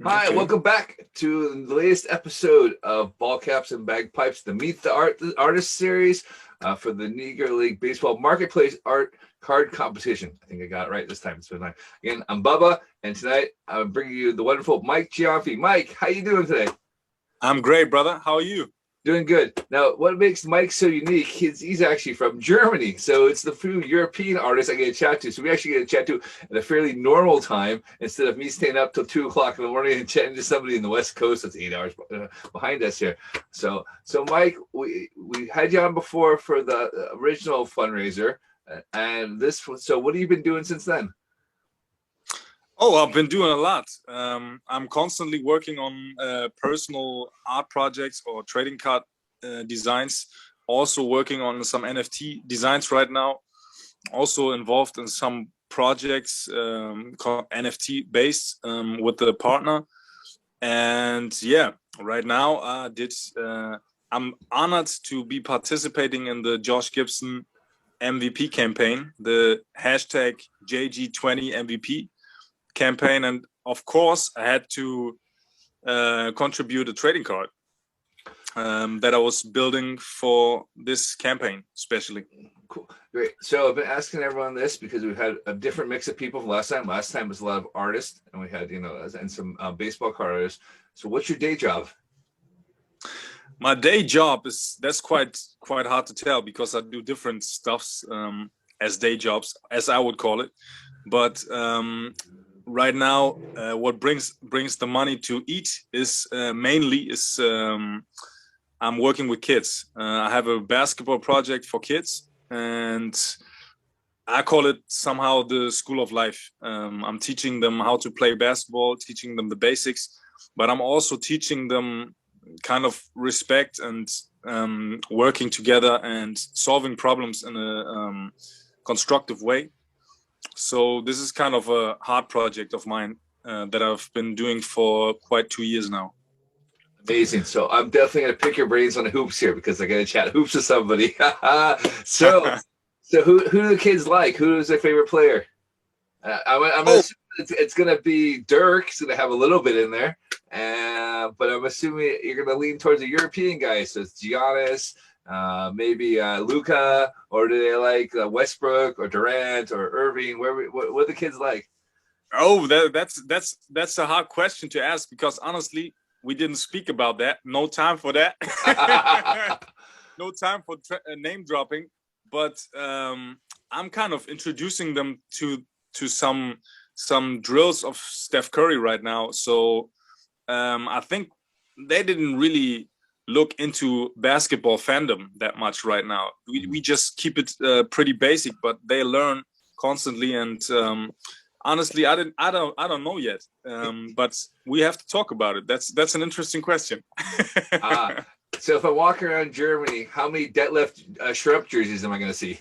Hi, welcome back to the latest episode of Ball Caps and Bagpipes, the Meet the Artist series for the Negro League Baseball Marketplace Art Card Competition. I think I got it right this time. It's been nice. Again, I'm Bubba, and tonight I'm bringing you the wonderful Mike Giamfi. Mike, how you doing today? I'm great, brother. How are you? Doing good. Now, what makes Mike so unique, he's actually from Germany. So it's the few European artists I get to chat to. So we actually get to chat to at a fairly normal time instead of me staying up till 2 o'clock in the morning and chatting to somebody in the West Coast that's 8 hours behind us here. So Mike, we had you on before for the original fundraiser. So what have you been doing since then? Oh, I've been doing a lot. I'm constantly working on personal art projects or trading card designs. Also working on some NFT designs right now. Also involved in some projects NFT based with the partner. And yeah, right now I'm honored to be participating in the Josh Gibson MVP campaign, the hashtag JG20 MVP campaign, and of course I had to contribute a trading card that I was building for this campaign especially. Cool, great. So I've been asking everyone this because we've had a different mix of people from last time. Last time was a lot of artists, and we had and some baseball card artists. So what's your day job? My day job that's quite hard to tell because I do different stuffs as day jobs, as I would call it, but right now, what brings the money to eat is mainly I'm working with kids. I have a basketball project for kids, and I call it somehow the school of life. I'm teaching them how to play basketball, teaching them the basics, but I'm also teaching them kind of respect and working together and solving problems in a constructive way. So this is kind of a hard project of mine that I've been doing for quite 2 years now. Amazing. So I'm definitely going to pick your brains on hoops here because I got to chat hoops with somebody. so who do the kids like? Who is their favorite player? I'm assuming it's going to be Dirk. He's going to have a little bit in there. But I'm assuming you're going to lean towards a European guy. So it's Giannis, maybe Luka, or do they like Westbrook or Durant or Irving? What do the kids like? Oh, that's a hard question to ask because honestly, we didn't speak about that. No time for that. No time for name dropping. But I'm kind of introducing them to some drills of Steph Curry right now. So I think they didn't really look into basketball fandom that much right now. We just keep it pretty basic, but they learn constantly. And honestly, I don't know yet. But we have to talk about it. That's an interesting question. So if I walk around Germany, how many Detlef Shrimp jerseys am I going to see?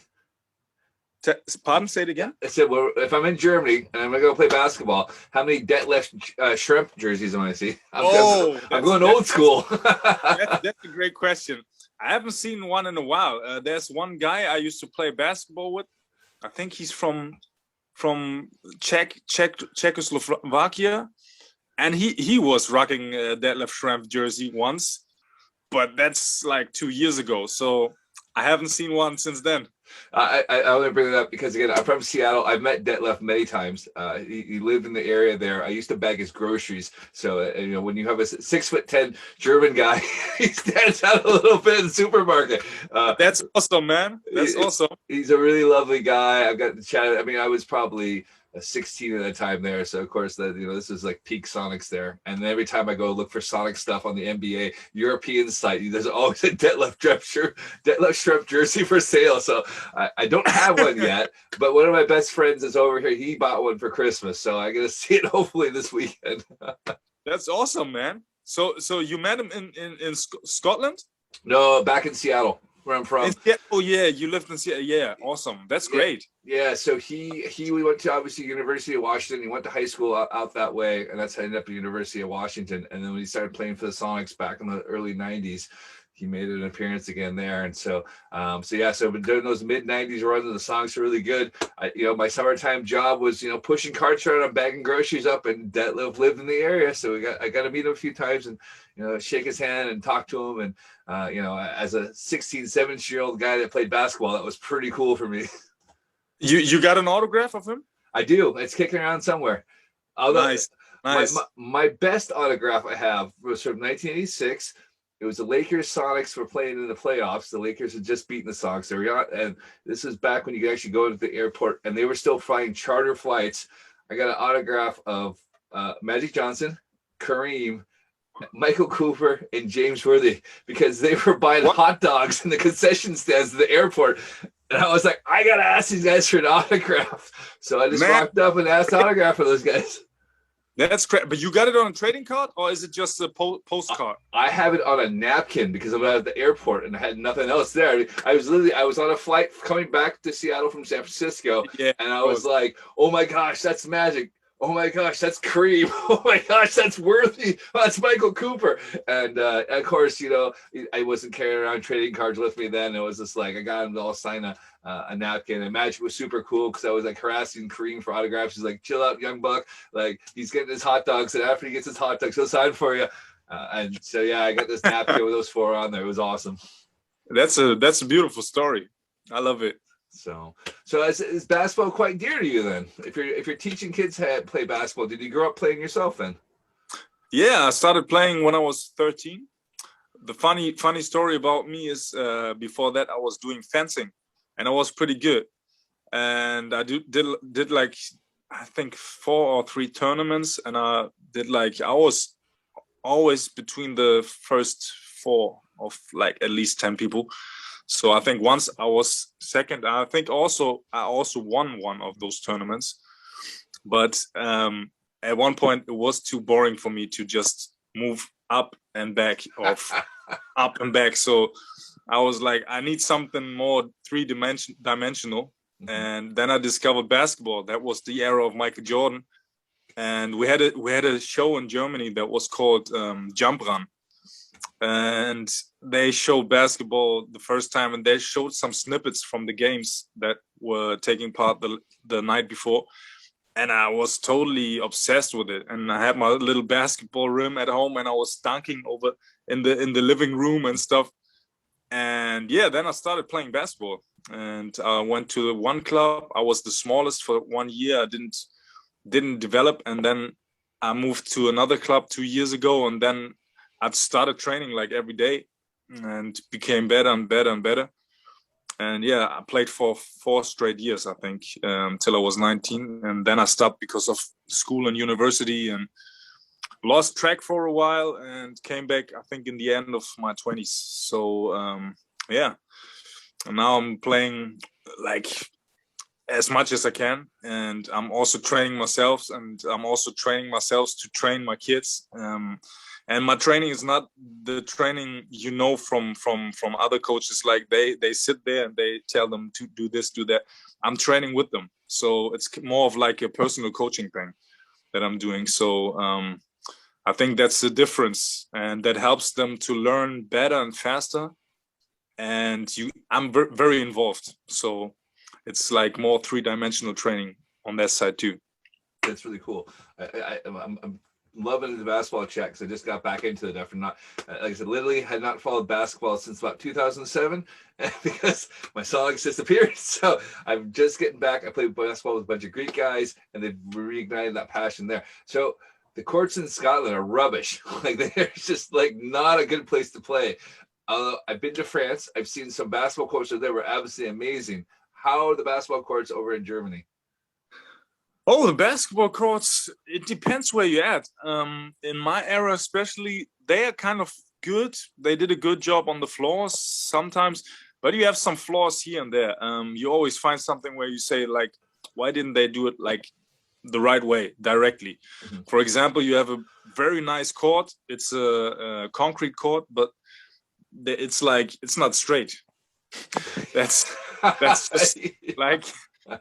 Pardon? Say it again. I said, well, if I'm in Germany and I'm going to go play basketball, how many Detlef Shrimp jerseys am I going to see? I'm going old school. That's a great question. I haven't seen one in a while. There's one guy I used to play basketball with. I think he's from Czechoslovakia, and he was rocking a Detlef Shrimp jersey once, but that's like 2 years ago. So I haven't seen one since then. I only bring it up because, again, I'm from Seattle. I've met Detlef many times. He lived in the area there. I used to bag his groceries. So, when you have a 6'10" German guy, he stands out a little bit in the supermarket. That's awesome, man. That's awesome. He's a really lovely guy. I've got to chat. I mean, I was probably 16 at the time there. So, of course, this is like peak Sonics there. And every time I go look for Sonic stuff on the NBA European site, there's always a Detlef Shrimp jersey for sale. So I don't have one yet, but one of my best friends is over here. He bought one for Christmas. So I'm going to see it hopefully this weekend. That's awesome, man. So you met him in Scotland? No, back in Seattle, where I'm from. Oh yeah, you lived in Seattle. Yeah, awesome. That's great. Yeah, so we went to obviously University of Washington. He went to high school out that way, and that's how I ended up at University of Washington. And then when he started playing for the Sonics back in the early '90s, he made an appearance again there. And so yeah, so I've been doing those mid-90s runs, and the songs are really good. My summertime job was, pushing carts around and bagging groceries up, and Detlef lived in the area. So I got to meet him a few times and, shake his hand and talk to him. And, as a 16, 17-year-old guy that played basketball, that was pretty cool for me. You got an autograph of him? I do. It's kicking around somewhere. Although, nice. My best autograph I have was from 1986. It was the Lakers Sonics were playing in the playoffs. The Lakers had just beaten the Sox. And this is back when you could actually go to the airport, and they were still flying charter flights. I got an autograph of Magic Johnson, Kareem, Michael Cooper, and James Worthy, because they were buying hot dogs in the concession stands at the airport. And I was like, I got to ask these guys for an autograph. So I just walked up and asked autograph for those guys. That's great. But you got it on a trading card, or is it just a postcard? I have it on a napkin because I'm at the airport and I had nothing else there. I was on a flight coming back to Seattle from San Francisco, and I was like, oh my gosh, that's Magic. Oh my gosh, that's Kareem. Oh my gosh, that's Worthy. Oh, that's Michael Cooper. And of course, I wasn't carrying around trading cards with me then. It was just like I got him to all sign a napkin. And Magic was super cool because I was like harassing Kareem for autographs. He's like, chill out, young buck. Like, he's getting his hot dogs, and after he gets his hot dogs, he'll sign for you. And so yeah, I got this napkin with those four on there. It was awesome. That's a beautiful story. I love it. So is basketball quite dear to you then? If you're teaching kids how to play basketball, did you grow up playing yourself then? Yeah, I started playing when I was 13. The funny story about me is before that I was doing fencing, and I was pretty good. And I did like, I think 4 or 3 tournaments, and I was always between the first 4 of like at least 10 people. So I think once I was second. I think I also won one of those tournaments. But at one point it was too boring for me to just move up and back, or up and back. So I was like, I need something more three-dimensional. Mm-hmm. And then I discovered basketball. That was the era of Michael Jordan. And we had a show in Germany that was called Jump Run. And they showed basketball the first time, and they showed some snippets from the games that were taking part the night before. And I was totally obsessed with it. And I had my little basketball rim at home, and I was dunking over in the living room and stuff. And yeah, then I started playing basketball, and I went to one club. I was the smallest for 1 year. I didn't develop, and then I moved to another club 2 years ago, and then I started training like every day and became better and better and better. And yeah, I played for 4 straight years, I think, till I was 19. And then I stopped because of school and university, and lost track for a while, and came back, I think, in the end of my 20s. So yeah, and now I'm playing like as much as I can. And I'm also training myself, and I'm also training myself to train my kids. And my training is not the training from other coaches. Like they sit there and they tell them to do this, do that. I'm training with them. So it's more of like a personal coaching thing that I'm doing. So I think that's the difference, and that helps them to learn better and faster. And I'm very involved. So it's like more 3-dimensional training on that side too. That's really cool. I'm loving the basketball chat because I just got back into it after not, like I said, literally had not followed basketball since about 2007 because my songs disappeared. So I'm just getting back. I played basketball with a bunch of Greek guys, and they've reignited that passion there. So the courts in Scotland are rubbish. Like, they're just like not a good place to play. I've been to France. I've seen some basketball courts there were absolutely amazing. How are the basketball courts over in Germany? Oh, the basketball courts, it depends where you're at. In my era especially, they are kind of good. They did a good job on the floors sometimes, but you have some flaws here and there. You always find something where you say, like, why didn't they do it like the right way, directly? Mm-hmm. For example, you have a very nice court. It's a concrete court, but it's like, it's not straight. That's just like,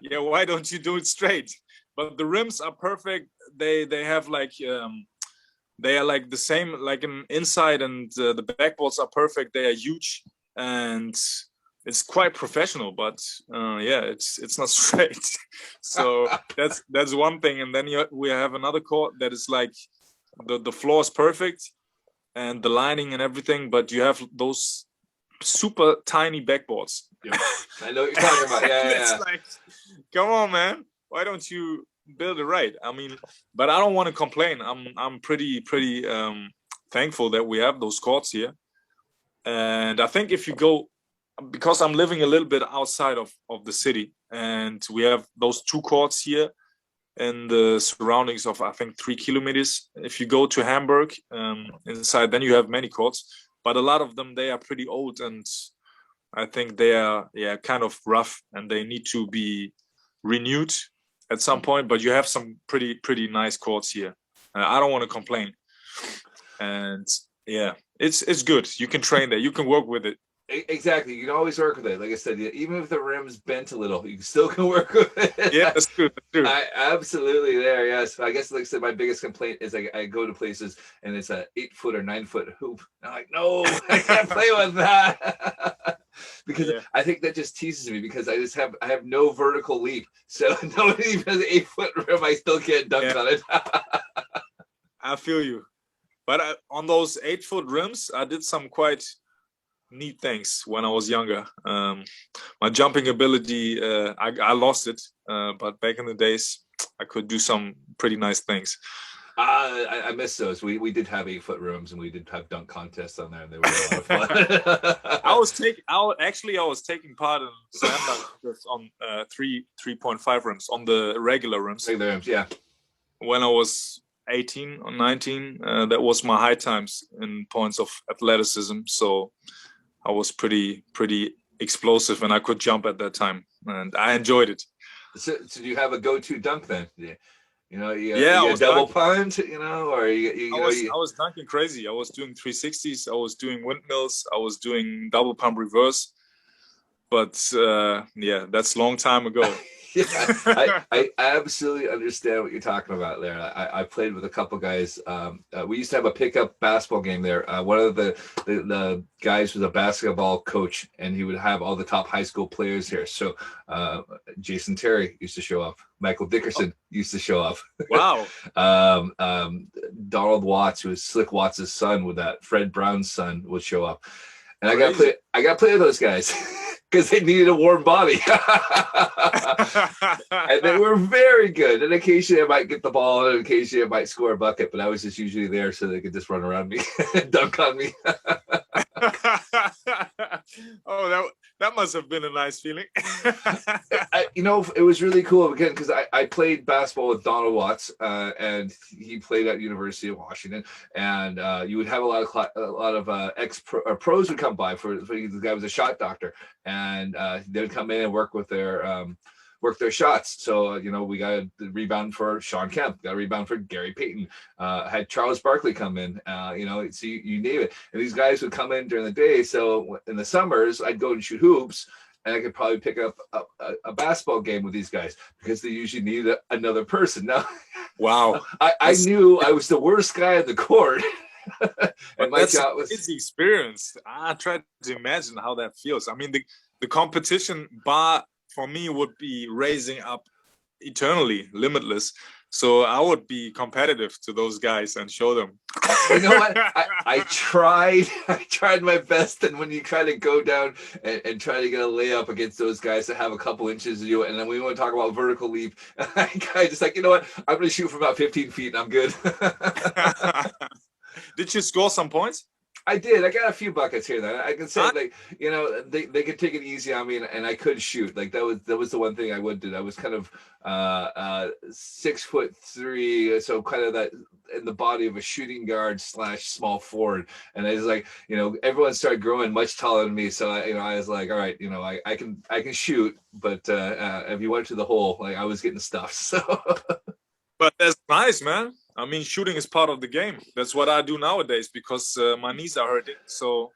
yeah, why don't you do it straight? But the rims are perfect. They have like they are like the same, like an inside, and the backboards are perfect. They are huge, and it's quite professional. But yeah, it's not straight. So that's one thing. And then we have another court that is like the floor is perfect and the lining and everything, but you have those super tiny backboards. Yeah. I know what you're talking about. Yeah. It's like, come on, man. Why don't you build it right? I mean, but I don't want to complain. I'm pretty thankful that we have those courts here. And I think if you go, because I'm living a little bit outside of the city, and we have those 2 courts here in the surroundings of, I think, 3 kilometers. If you go to Hamburg inside, then you have many courts, but a lot of them, they are pretty old, and I think they are kind of rough, and they need to be renewed at some point. But you have some pretty nice courts here. I don't want to complain, and yeah, it's good. You can train there, you can work with it. Exactly. You can always work with it. Like I said, even if the rim's bent a little, you still can work with it. Yeah, that's true. I absolutely there. Yes. I guess, like I said, my biggest complaint is I go to places and it's a 8-foot or 9-foot hoop. I'm like, no, I can't play with that. Because I think that just teases me, because I have no vertical leap. So nobody even has an 8-foot rim, I still can't dunk on it. I feel you. But on those 8-foot rims, I did some quite neat things when I was younger. My jumping ability, I lost it, but back in the days I could do some pretty nice things. I miss those. We did have 8-foot rooms, and we did have dunk contests on there, and they were a lot of fun. I was taking part in slam dunk on 3.5 rims, on the regular rims. Regular rims, yeah. When I was 18 or 19, that was my high times in points of athleticism. So I was pretty explosive, and I could jump at that time, and I enjoyed it. So do you have a go-to dunk then? You dunking. double punt, or I was dunking crazy. I was doing 360s. I was doing windmills. I was doing double pump reverse. But that's a long time ago. Yeah, I absolutely understand what you're talking about there. I played with a couple guys. We used to have a pickup basketball game there. One of the guys was a basketball coach, and he would have all the top high school players here. So Jason Terry used to show up. Michael Dickerson used to show up. Wow. Donald Watts, who was Slick Watts' son, with that Fred Brown's son, would show up. And I got to play with those guys. Because they needed a warm body. And they were very good. And occasionally I might get the ball, and occasionally I might score a bucket, but I was just usually there so they could just run around me and dunk on me. Oh, that must have been a nice feeling. It was really cool, again, because I played basketball with Donald Watts, and he played at University of Washington, and you would have a lot of ex-pros would come by. For the guy was a shot doctor, and they would come in and work their shots. So, we got a rebound for Sean Kemp, got a rebound for Gary Payton, had Charles Barkley come in, so you name it. And these guys would come in during the day. So in the summers, I'd go and shoot hoops, and I could probably pick up a basketball game with these guys, because they usually need another person. Now, wow, I knew I was the worst guy on the court. And my job was the experience. I tried to imagine how that feels. I mean, the competition bar for me would be raising up eternally, limitless. So I would be competitive to those guys and show them. You know what? I tried my best. And when you try to go down and try to get a layup against those guys that have a couple inches of you, and then we want to talk about vertical leap, I just like, you know what? I'm going to shoot from about 15 feet and I'm good. Did you score some points? I did. I got a few buckets here. Then I can say, they could take it easy on me, and I could shoot. Like that was the one thing I would do. I was kind of 6'3", so kind of that in the body of a shooting guard / small forward. And I was like, everyone started growing much taller than me. So I was like, all right, I can shoot, but if you went to the hole, like I was getting stuffed. So. But that's nice, man. I mean, shooting is part of the game. That's what I do nowadays, because my knees are hurting. So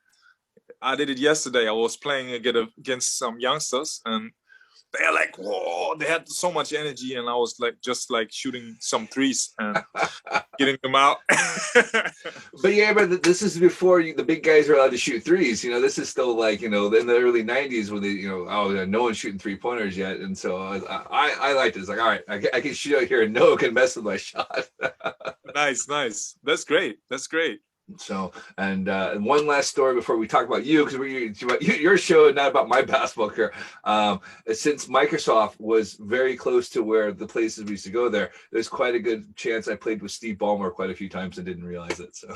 I did it yesterday. I was playing against some youngsters, and they're like, whoa, they had so much energy, and I was like just like shooting some threes and getting them out. But yeah, but this is before the big guys are allowed to shoot threes. You know, this is still like, you know, in the early '90s when they, you know, oh, no one's shooting 3-pointers yet, and so I liked it. It's like, all right, I can shoot out here and no one can mess with my shot. Nice. That's great. So, and one last story before we talk about you, because your show, not about my basketball career. Since Microsoft was very close to where the places we used to go there's quite a good chance I played with Steve Ballmer quite a few times and didn't realize it. So.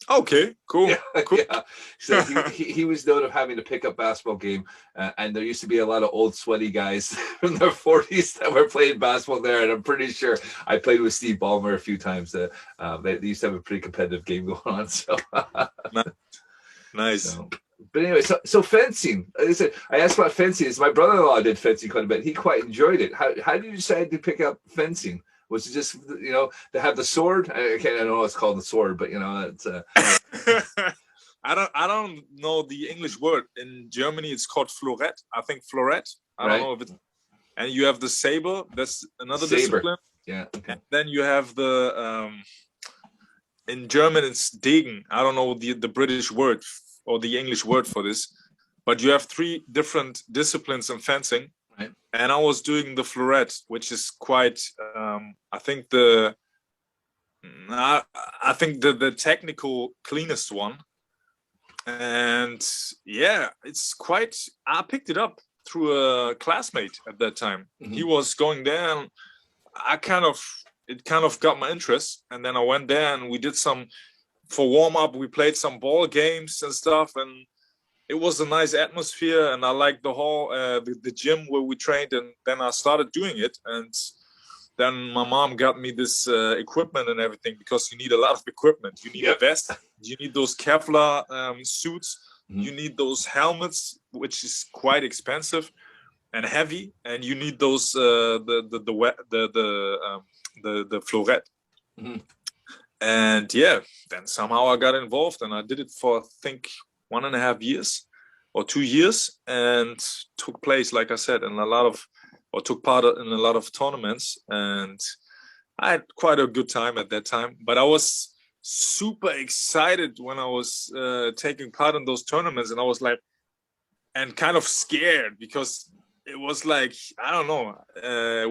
Okay, cool. Cool. Yeah. So he was known of having to pick up basketball game, and there used to be a lot of old sweaty guys from their 40s that were playing basketball there, and I'm pretty sure I played with Steve Ballmer a few times. They used to have a pretty competitive game going on. So nice. So, but anyway, so fencing. Like I said, I asked about fencing. My brother-in-law did fencing quite a bit. He quite enjoyed it. How did you decide to pick up fencing? Was it just, you know, to have the sword? I don't know what's called the sword, but you know, it's. I don't know the English word. In Germany, it's called floret. I think floret. I don't know if it's. And you have the saber. That's another discipline. Yeah. Okay. And then you have the. In German, it's Degen. I don't know the British word or the English word for this, but you have 3 different disciplines in fencing. Right. And I was doing the floret, which is quite, I think the technical cleanest one. And yeah, it's quite, I picked it up through a classmate at that time. Mm-hmm. He was going there, and it kind of got my interest. And then I went there and we did for warm up, we played some ball games and stuff. And it was a nice atmosphere, and I liked the whole the gym where we trained. And then I started doing it, and then my mom got me this equipment and everything, because you need a lot of equipment. You need a vest, you need those Kevlar suits, you need those helmets, which is quite expensive and heavy, and you need those the floret. Mm-hmm. And yeah, then somehow I got involved, and I did it for, I think, 1.5 years or 2 years, and took place, like I said, took part in a lot of tournaments, and I had quite a good time at that time. But I was super excited when I was taking part in those tournaments, and I was like, and kind of scared, because it was like, I don't know, I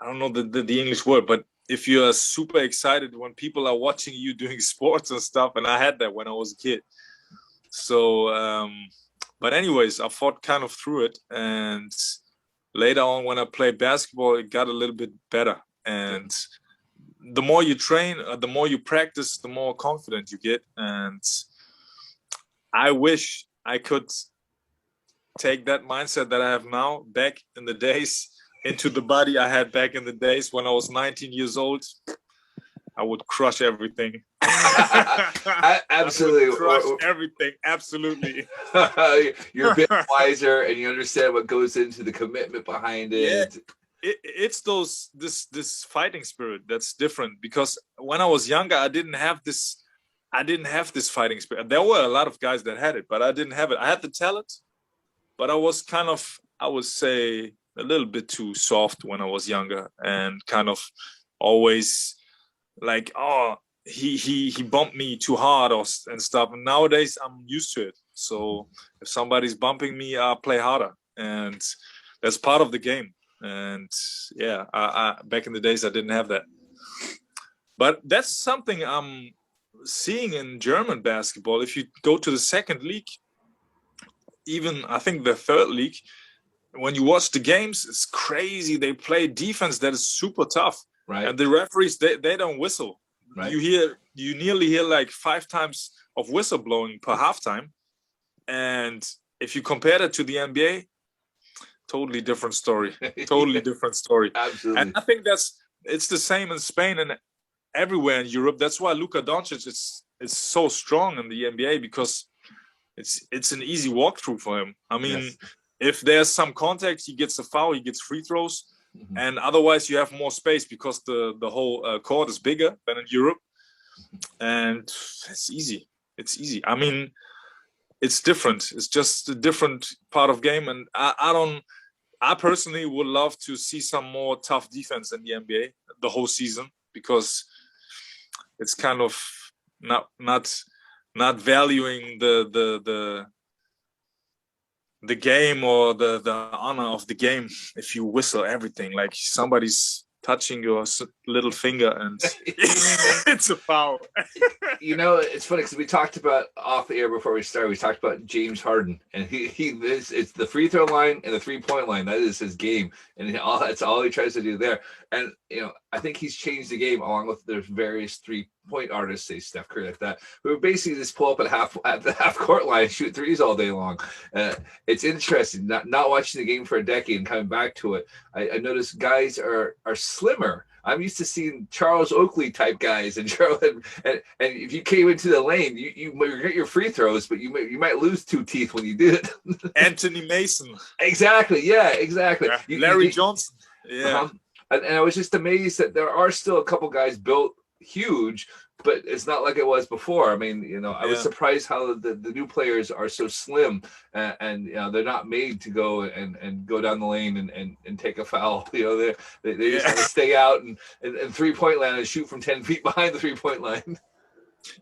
don't know the English word, but if you are super excited when people are watching you doing sports and stuff, and I had that when I was a kid. So, but anyways, I fought kind of through it, and later on when I played basketball, it got a little bit better. And the more you train, the more you practice, the more confident you get. And I wish I could take that mindset that I have now back in the days into the body I had back in the days when I was 19 years old. I would crush everything. Absolutely. Crush everything. Absolutely. You're a bit wiser, and you understand what goes into the commitment behind it. Yeah. It's this fighting spirit that's different, because when I was younger, I didn't have this fighting spirit. There were a lot of guys that had it, but I didn't have it. I had the talent, but I was kind of, I would say, a little bit too soft when I was younger, and kind of always like, oh, he bumped me too hard and stuff. And nowadays I'm used to it. So if somebody's bumping me, I play harder, and that's part of the game. And yeah, I back in the days I didn't have that. But that's something I'm seeing in German basketball. If you go to the second league, even I think the third league, when you watch the games, it's crazy. They play defense that is super tough. Right. And the referees, they don't whistle. Right. You nearly hear like 5 times of whistle blowing per halftime. And if you compare that to the NBA, totally different story. Totally different story. Absolutely. And I think it's the same in Spain and everywhere in Europe. That's why Luka Doncic is so strong in the NBA, because it's an easy walkthrough for him. I mean, if there's some contact, he gets a foul, he gets free throws. Mm-hmm. And otherwise you have more space, because the whole court is bigger than in Europe. And it's easy. It's easy. I mean, it's different. It's just a different part of game. And I I personally would love to see some more tough defense in the NBA the whole season, because it's kind of not valuing the game or the honor of the game if you whistle everything, like somebody's touching your little finger and it's a foul. It's funny because we talked about off the air before we started. We talked about James Harden, and it's the free throw line and the 3-point line. That is his game, and that's all he tries to do there. And I think he's changed the game along with the various 3-point artists, say Steph Curry, like that, who basically just pull up at the half court line, shoot threes all day long. It's interesting not watching the game for a decade and coming back to it. I noticed guys are slimmer. I'm used to seeing Charles Oakley type guys, and if you came into the lane, you get your free throws, but you might lose 2 teeth when you do it. Anthony Mason. Exactly. Yeah. Exactly. Yeah. Larry Johnson. Yeah. And I was just amazed that there are still a couple guys built huge, but it's not like it was before. I mean, I was surprised how the new players are so slim, and they're not made to go and go down the lane and take a foul. They just want to stay out and 3-point line and shoot from 10 feet behind the 3-point line.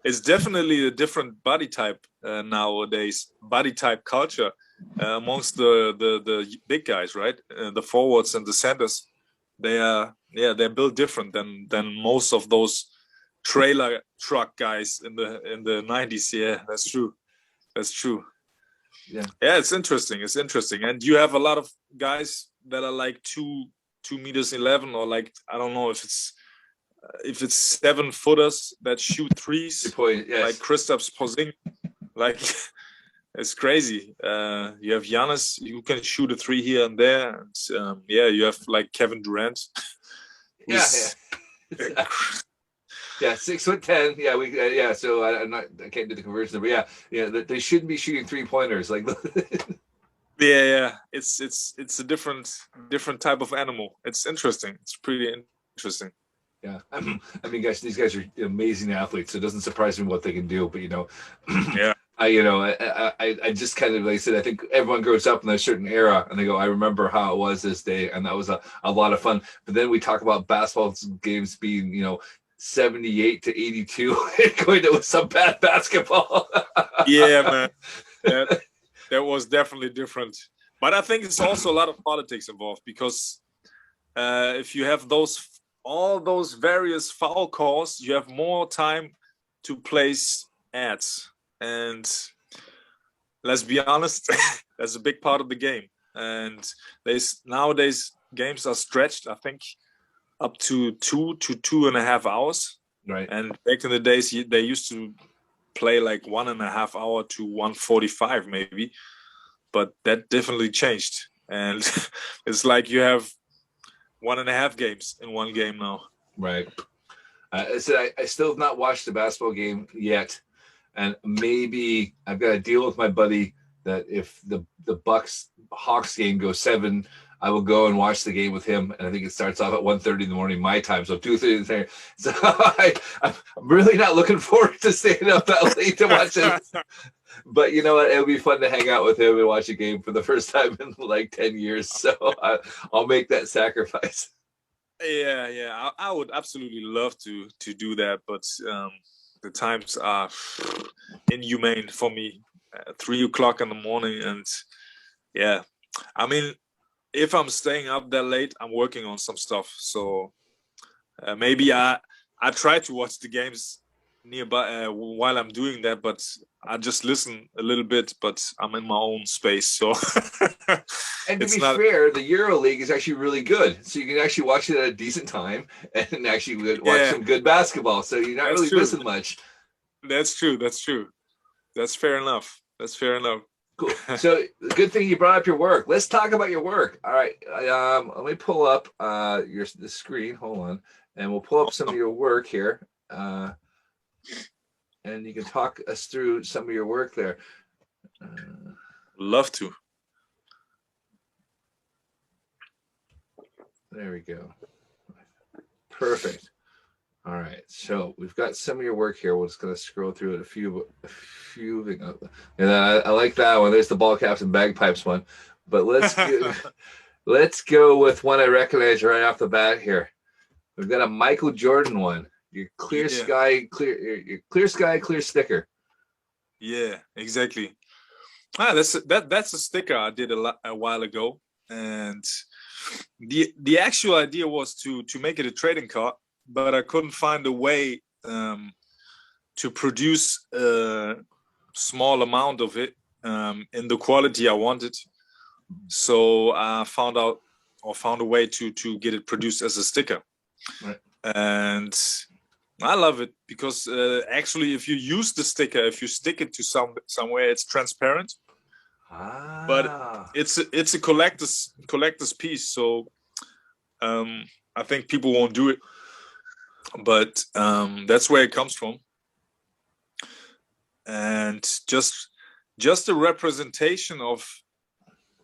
It's definitely a different body type nowadays. Body type culture amongst the big guys, right? The forwards and the centers. They're built different than most of those trailer truck guys in the 90s. Yeah, that's true. Yeah, it's interesting, and you have a lot of guys that are like 2'11", or like, I don't know if it's 7-footers that shoot threes. Like Kristaps Porzingis. Like, it's crazy. You have Giannis, you can shoot a 3 here and there. And, you have like Kevin Durant. Yeah. 6'10". Yeah, So I can't do the conversion, but they shouldn't be shooting 3-pointers like. Yeah. It's a different type of animal. It's interesting. It's pretty interesting. Yeah, I mean, guys, these guys are amazing athletes. So it doesn't surprise me what they can do. But yeah. I just kind of, like I said, I think everyone grows up in a certain era and they go, I remember how it was this day, and that was a lot of fun. But then we talk about basketball games being 78 to 82 and going to some bad basketball. Yeah, man, that was definitely different. But I think it's also a lot of politics involved, because if you have all those various foul calls, you have more time to place ads. And let's be honest, that's a big part of the game. And nowadays games are stretched, I think, up to 2 to 2.5 hours. Right. And back in the days, they used to play like 1.5 hour to 1:45 maybe, but that definitely changed. And it's like you have 1.5 games in one game now. Right. I still have not watched the basketball game yet. And maybe I've got to deal with my buddy that if the Bucks Hawks game goes 7, I will go and watch the game with him. And I think it starts off at 1:30 in the morning, my time. So 2:30 in the morning. So I'm really not looking forward to staying up that late to watch it. But you know what? It'll be fun to hang out with him and watch a game for the first time in like 10 years. So I'll make that sacrifice. Yeah. I would absolutely love to do that. But the times are inhumane for me. 3 o'clock in the morning. And yeah, I mean, if I'm staying up that late, I'm working on some stuff. So maybe I try to watch the games nearby while I'm doing that, but I just listen a little bit, but I'm in my own space. So and to be fair, the EuroLeague is actually really good. So you can actually watch it at a decent time and actually watch some good basketball. So you're not really missing much. That's true. That's fair enough. Cool. So good thing you brought up your work. Let's talk about your work. All right. Let me pull up the screen. Hold on. And we'll pull up some of your work here. And you can talk us through some of your work there. Love to. There we go. Perfect. All right. So we've got some of your work here. We're just going to scroll through it a few. And I like that one. There's the ball caps and bagpipes one. But let's Let's go with one I recognize right off the bat here. We've got a Michael Jordan one. Your clear Yeah, sky, your clear sky, clear sticker. yeah, exactly. That's a sticker I did a while ago, and the actual idea was to make it a trading card, but I couldn't find a way to produce a small amount of it in the quality I wanted. So I found a way to get it produced as a sticker, Right. and I love it because actually, if you use the sticker, if you stick it to somewhere, it's transparent, but Ah. it's a collector's piece. So I think people won't do it, but that's where it comes from, and just a representation of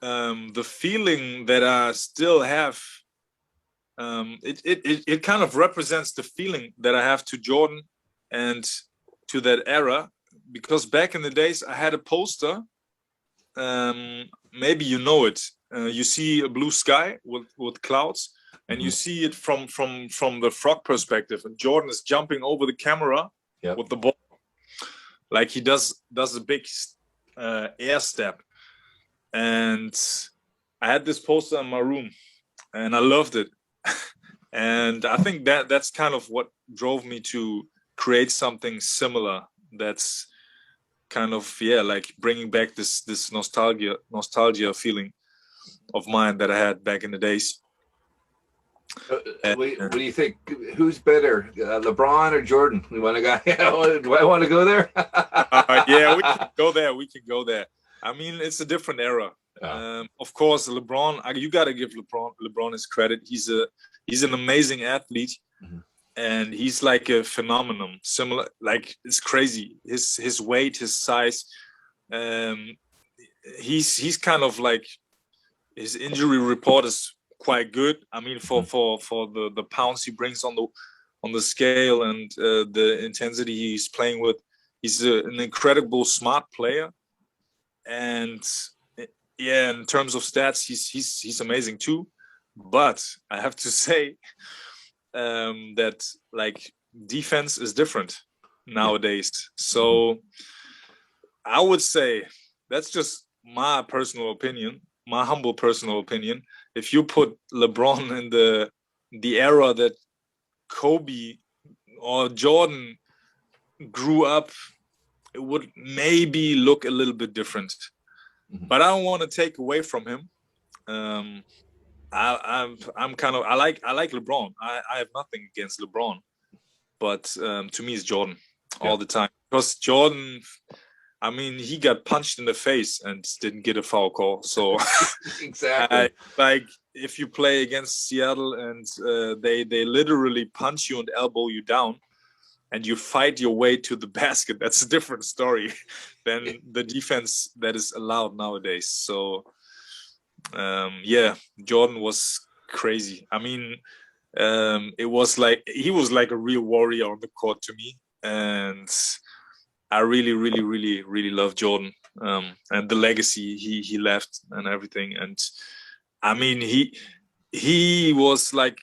the feeling that I still have. It kind of represents the feeling that I have to Jordan and to that era, because back in the days I had a poster. Maybe you know it. You see a blue sky with clouds, and you see it from the frog perspective, and Jordan is jumping over the camera with the ball, like he does a big air step. And I had this poster in my room, and I loved it. And I think that's kind of what drove me to create something similar. That's kind of like bringing back this nostalgia feeling of mine that I had back in the days. What do you think? Who's better, LeBron or Jordan? We want to go. Do I want to go there? Yeah, we can go there. We can go there. I mean, it's a different era. Of course, LeBron. You got to give LeBron his credit. He's an amazing athlete, and he's like a phenomenon. Similar, like it's crazy. His weight, his size. He's kind of like, his injury report is quite good. I mean, for the pounds he brings on the scale and the intensity he's playing with, he's an incredible smart player. And yeah, in terms of stats, he's amazing too. But I have to say that like defense is different nowadays. So I would say that's just my personal opinion, my humble personal opinion. If you put LeBron in the era that Kobe or Jordan grew up, it would maybe look a little bit different. But I don't want to take away from him. I'm kind of I like LeBron. I have nothing against LeBron, but to me it's Jordan all the time, because Jordan, I mean, he got punched in the face and didn't get a foul call. So exactly. like if you play against Seattle and they literally punch you and elbow you down, and you fight your way to the basket, that's a different story than the defense that is allowed nowadays. So yeah, Jordan was crazy. I mean, it was like he was like a real warrior on the court to me, and I really love Jordan, and the legacy he left and everything. And I mean, he was like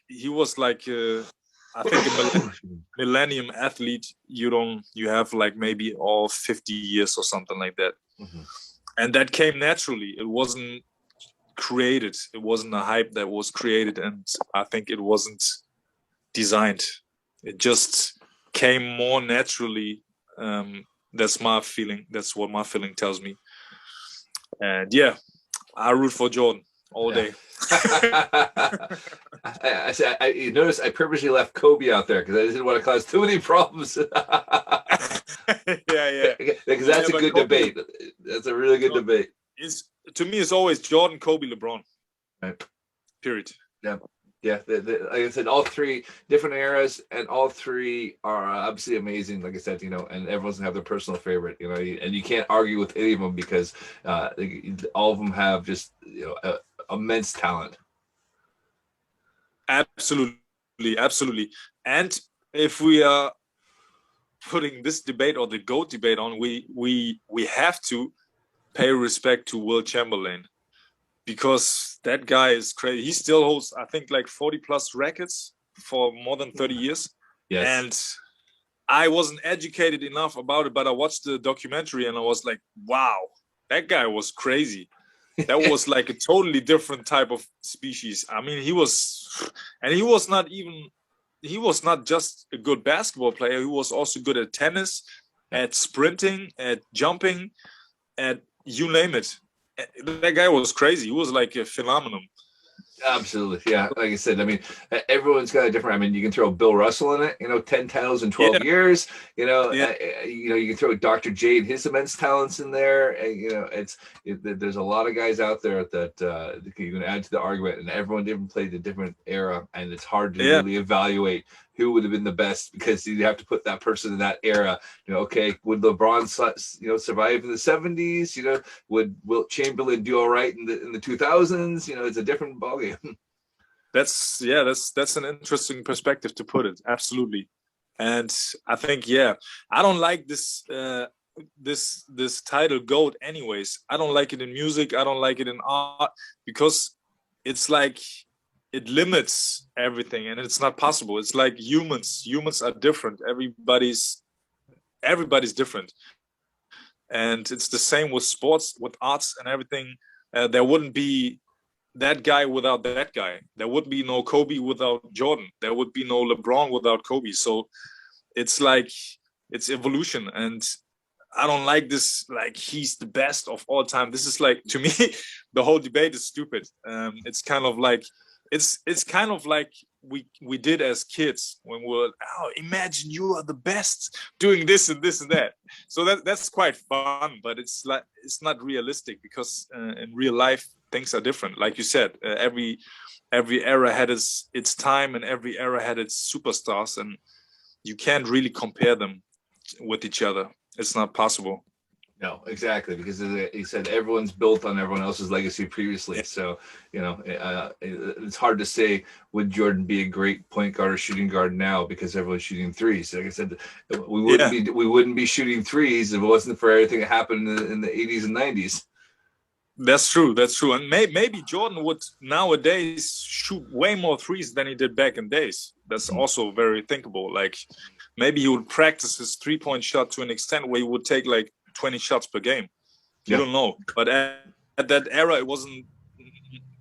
I think a millennium athlete. You have like maybe all 50 years or something like that, and that came naturally. It wasn't created. It wasn't a hype that was created, and I think it wasn't designed. It just came more naturally. That's my feeling. That's what my feeling tells me. And yeah, I root for Jordan all day. You notice I purposely left Kobe out there because I didn't want to cause too many problems. Yeah. Because that's a good Kobe, debate. That's a really good debate. To me, it's always Jordan, Kobe, LeBron. Right. Period. Yeah. Like I said, all three different eras, and all three are obviously amazing. Like I said, and everyone's gonna have their personal favorite, and you can't argue with any of them because all of them have just immense talent. Absolutely. And if we are putting this debate or the GOAT debate on, we have to pay respect to Will Chamberlain, because That guy is crazy. He still holds, I think, like 40 plus records for more than 30 years. Yes. And I wasn't educated enough about it, but I watched the documentary and I was like, wow, that guy was crazy. That was like a totally different type of species. I mean, he was not just a good basketball player. He was also good at tennis, at sprinting, at jumping, at you name it. That guy was crazy. He was like a phenomenon. Absolutely. Yeah. Like I said, I mean, everyone's got a different, I mean, you can throw Bill Russell in it, 10 titles in 12 years, you can throw Dr. J and his immense talents in there. And, there's a lot of guys out there that you can add to the argument, and everyone different played a different era. And it's hard to really evaluate who would have been the best, because you have to put that person in that era. Okay, would LeBron, survive in the 70s? Would Wilt Chamberlain do all right in the 2000s? It's a different ballgame. That's an interesting perspective to put it. Absolutely. And I think, I don't like this this title GOAT anyways. I don't like it in music. I don't like it in art, because it's like it limits everything, and it's not possible. It's like humans are different. Everybody's different, and it's the same with sports, with arts and everything. There wouldn't be that guy without that guy. There would be no Kobe without Jordan. There would be no LeBron without Kobe. So it's like, it's evolution. And I don't like this, like, he's the best of all time. This is like, to me, the whole debate is stupid. It's kind of like, it's kind of like we did as kids when we were, imagine you are the best doing this and this and that. So that's quite fun, but it's not realistic, because in real life things are different. Like you said, every era had its time, and every era had its superstars, and you can't really compare them with each other. It's not possible. No, exactly, because he said everyone's built on everyone else's legacy previously. So, it's hard to say, would Jordan be a great point guard or shooting guard now, because everyone's shooting threes. Like I said, we wouldn't be shooting threes if it wasn't for everything that happened in the 80s and 90s. That's true. And maybe Jordan would nowadays shoot way more threes than he did back in days. That's also very thinkable. Like, maybe he would practice his 3-point shot to an extent where he would take like 20 shots per game. You don't know. But at that era, it wasn't,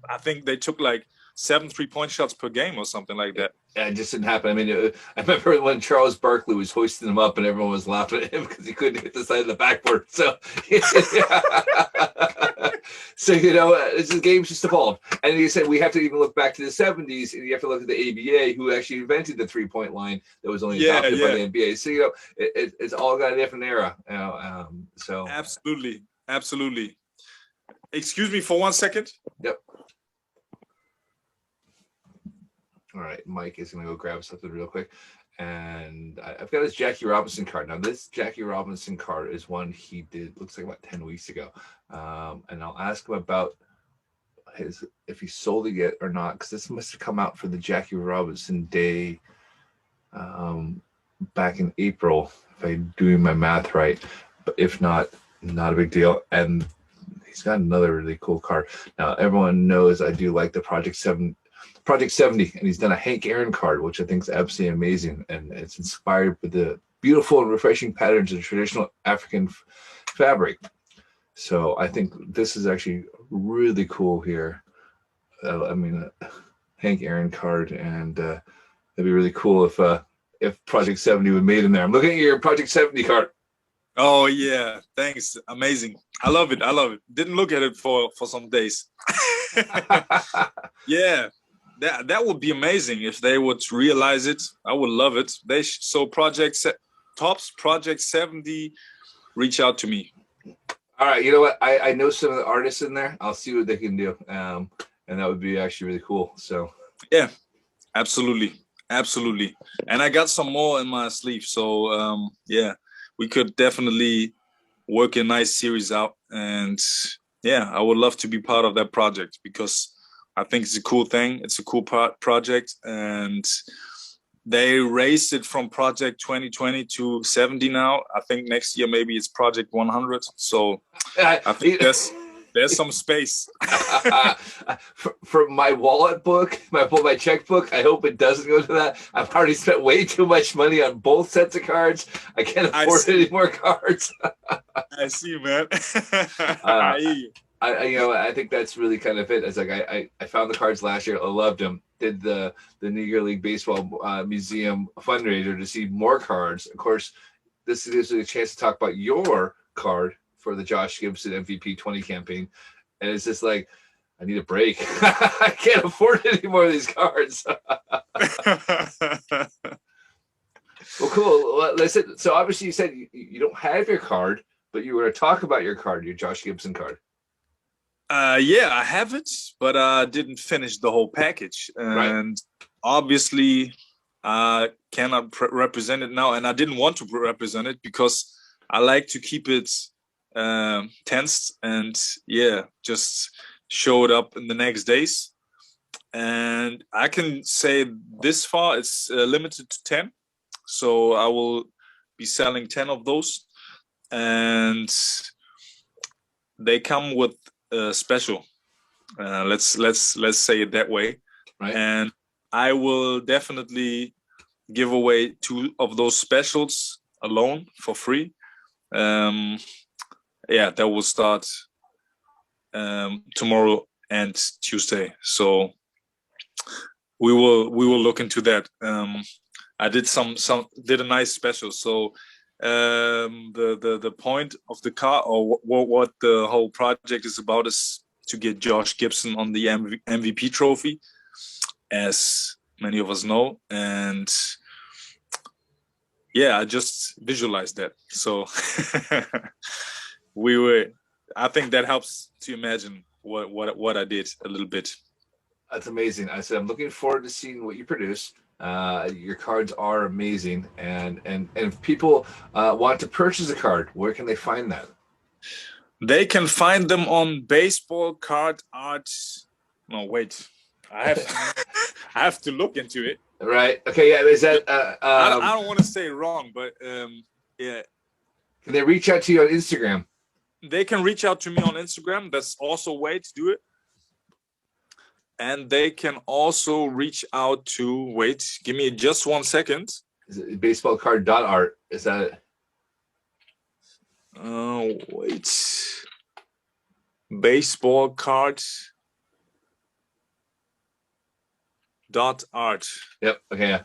I think they took like 7 3-point shots per game or something like that. Yeah, it just didn't happen. I mean, I remember when Charles Barkley was hoisting him up and everyone was laughing at him because he couldn't hit the side of the backboard. So, the game's just evolved. And you said we have to even look back to the 70s, and you have to look at the ABA, who actually invented the 3-point line that was only adopted by the NBA. So, it's all got a different era. So Absolutely. Excuse me for 1 second. Yep. All right, Mike is going to go grab something real quick. And I've got his Jackie Robinson card. Now, this Jackie Robinson card is one he did, looks like about 10 weeks ago. And I'll ask him about if he sold it yet or not, because this must have come out for the Jackie Robinson Day back in April, if I'm doing my math right. But if not a big deal. And he's got another really cool card. Now, everyone knows I do like the Project 70, and he's done a Hank Aaron card, which I think is absolutely amazing, and it's inspired with the beautiful and refreshing patterns of traditional African fabric. So I think this is actually really cool here. Hank Aaron card, and it'd be really cool if Project 70 was made in there. I'm looking at your Project 70 card. Oh yeah, thanks. Amazing. I love it. Didn't look at it for some days. Yeah. That would be amazing if they would realize it. I would love it. Tops Project 70, reach out to me. All right, you know what? I know some of the artists in there. I'll see what they can do, and that would be actually really cool. So yeah, absolutely. And I got some more in my sleeve. So we could definitely work a nice series out. And yeah, I would love to be part of that project, because I think it's a cool thing. It's a cool project, and they raised it from Project 2020 to 70 now. I think next year maybe it's Project 100. So I think There's some space. For my wallet book, my checkbook, I hope it doesn't go to that. I've already spent way too much money on both sets of cards. I can't afford any more cards. I see, man. I hear you. I think that's really kind of it. It's like I found the cards last year. I loved them. Did the Negro League Baseball Museum fundraiser to see more cards. Of course, this gives me a chance to talk about your card for the Josh Gibson MVP 20 campaign. And it's just like, I need a break. I can't afford any more of these cards. Well, cool. Well, listen, so obviously you said you don't have your card, but you were to talk about your card, your Josh Gibson card. Yeah, I have it, but I didn't finish the whole package. And obviously, I cannot represent it now. And I didn't want to represent it because I like to keep it tensed and, just show it up in the next days. And I can say this far, it's limited to 10. So I will be selling 10 of those. And they come with special, let's say it that way, right? And I will definitely give away 2 of those specials alone for free. That will start tomorrow and Tuesday, so we will look into that. I did did a nice special, so the point of the car, or what the whole project is about, is to get Josh Gibson on the MVP trophy, as many of us know. And I just visualized that. So I think that helps to imagine what I did a little bit. That's amazing. I said, I'm looking forward to seeing what you produce. Your cards are amazing, and if people want to purchase a card, where can they find that? They can find them on Baseball Card Art. No, wait, I have to look into it. Right. Okay. Yeah. Is that? I don't want to say it wrong, but yeah. Can they reach out to you on Instagram? They can reach out to me on Instagram. That's also a way to do it. And they can also reach out to, wait, give me just 1 second. Is it baseballcard.art? Is that it? Wait. Baseballcard.art. Yep. Okay. Yeah.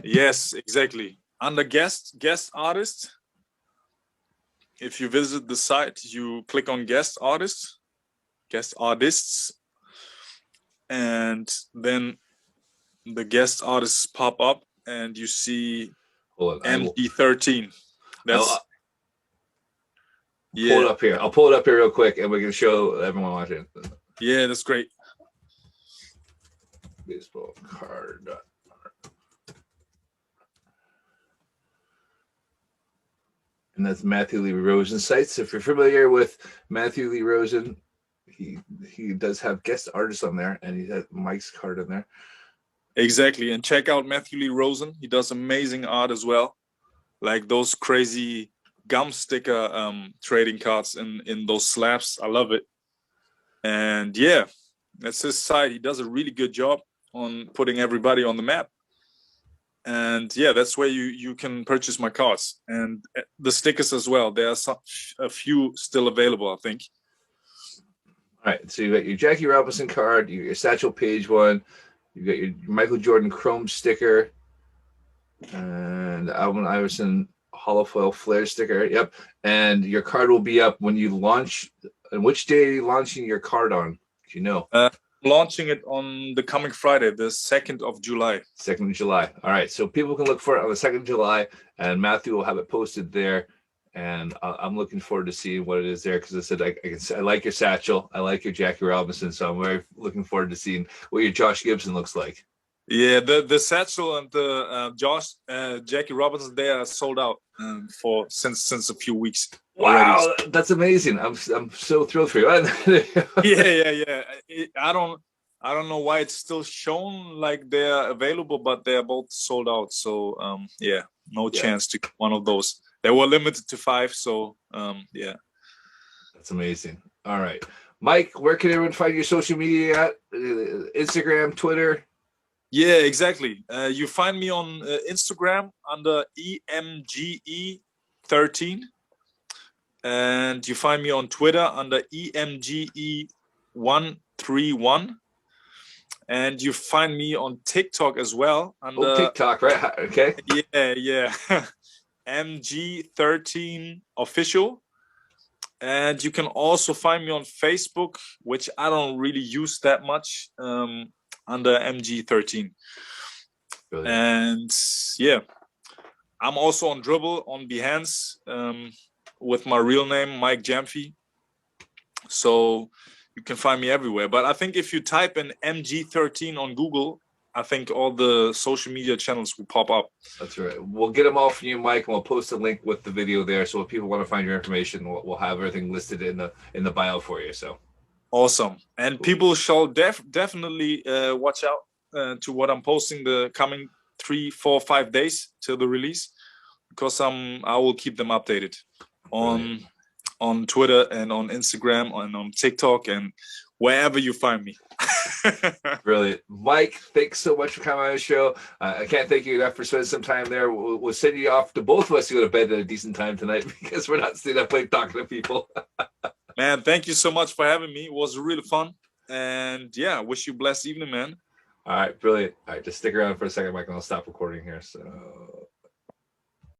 Yes, exactly. Under guest artist. If you visit the site, you click on guest artists, and then the guest artists pop up, and you see MD13. That's pull it up here. I'll pull it up here real quick, and we can show everyone watching. Yeah, that's great. Baseball card. And that's Matthew Lee Rosen's sites. If you're familiar with Matthew Lee Rosen, he does have guest artists on there, and he has Mike's card on there. Exactly. And check out Matthew Lee Rosen. He does amazing art as well, like those crazy gum sticker trading cards in those slabs. I love it. And yeah, that's his site. He does a really good job on putting everybody on the map. And yeah, that's where you can purchase my cards and the stickers as well. There are a few still available, I think. All right, so you got your Jackie Robinson card, you got your Satchel Paige one, you got your Michael Jordan Chrome sticker, and Alvin Iverson holofoil flare sticker. Yep, and your card will be up when you launch. And which day are you launching your card on? Do you know? Launching it on the coming Friday, the 2nd of July. 2nd of July. All right, so people can look for it on the 2nd of July, and Matthew will have it posted there. And I'm looking forward to seeing what it is there, because I said I like your satchel, I like your Jackie Robinson, so I'm very looking forward to seeing what your Josh Gibson looks like. Yeah, the satchel and the Jackie Robinson, they are sold out since a few weeks. Wow, already. That's amazing! I'm so thrilled for you. yeah. I don't know why it's still shown like they're available, but they're both sold out. So no chance to get one of those. They were limited to 5, so yeah. That's amazing. All right. Mike, where can everyone find your social media at? Instagram, Twitter? Yeah, exactly. You find me on Instagram under EMGE13. And you find me on Twitter under EMGE131. And you find me on TikTok as well under TikTok, right? Okay. Yeah. MG13 official. And you can also find me on Facebook, which I don't really use that much, under MG13. Brilliant. And yeah, I'm also on Dribble on Behance with my real name, Mike Jamfi. So you can find me everywhere. But I think if you type in MG13 on Google, I think all the social media channels will pop up. That's right. We'll get them all for you, Mike, and we'll post a link with the video there. So if people want to find your information, we'll have everything listed in the bio for you. So awesome. And people shall definitely watch out to what I'm posting the coming 3, 4, 5 days till the release, because I will keep them updated on Twitter and on Instagram and on TikTok and wherever you find me. Brilliant. Mike, thanks so much for coming on the show. I can't thank you enough for spending some time there. We'll send you off to both of us to go to bed at a decent time tonight because we're not staying up late talking to people. Man, thank you so much for having me. It was really fun. And yeah, wish you a blessed evening, man. All right, brilliant. All right, just stick around for a second, Mike, and I'll stop recording here. So